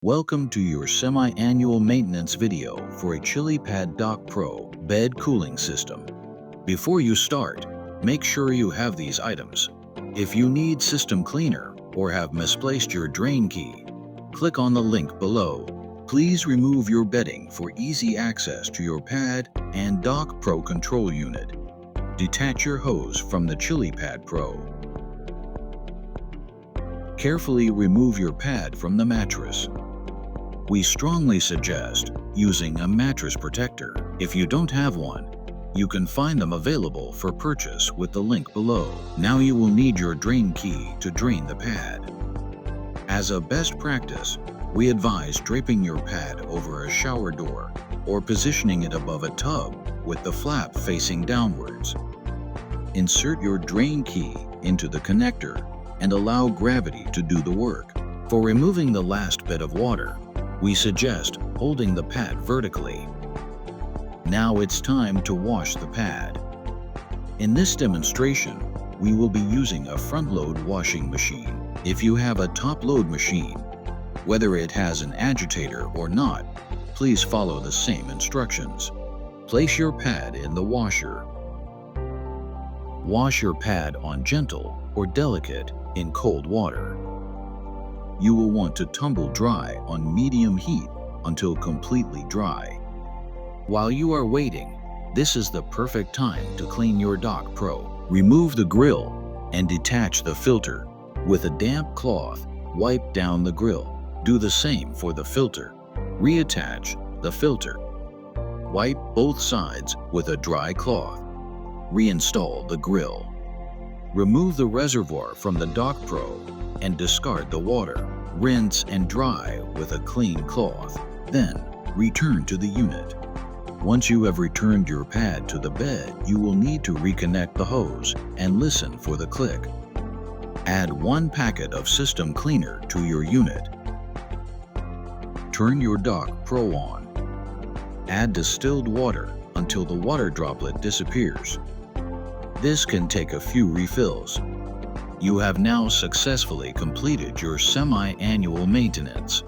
Welcome to your semi-annual maintenance video for a Chilipad Dock Pro bed cooling system. Before you start, make sure you have these items. If you need system cleaner or have misplaced your drain key, click on the link below. Please remove your bedding for easy access to your pad and Dock Pro control unit. Detach your hose from the Chilipad Pro. Carefully remove your pad from the mattress. We strongly suggest using a mattress protector. If you don't have one, you can find them available for purchase with the link below. Now you will need your drain key to drain the pad. As a best practice, we advise draping your pad over a shower door or positioning it above a tub with the flap facing downwards. Insert your drain key into the connector and allow gravity to do the work. For removing the last bit of water, we suggest holding the pad vertically. Now it's time to wash the pad. In this demonstration, we will be using a front-load washing machine. If you have a top-load machine, whether it has an agitator or not, please follow the same instructions. Place your pad in the washer. Wash your pad on gentle or delicate in cold water. You will want to tumble dry on medium heat until completely dry. While you are waiting, this is the perfect time to clean your Dock Pro. Remove the grill and detach the filter. With a damp cloth, wipe down the grill. Do the same for the filter. Reattach the filter. Wipe both sides with a dry cloth. Reinstall the grill. Remove the reservoir from the Dock Pro and discard the water. Rinse and dry with a clean cloth. Then, return to the unit. Once you have returned your pad to the bed, you will need to reconnect the hose and listen for the click. Add 1 packet of system cleaner to your unit. Turn your Dock Pro on. Add distilled water until the water droplet disappears. This can take a few refills. You have now successfully completed your semi-annual maintenance.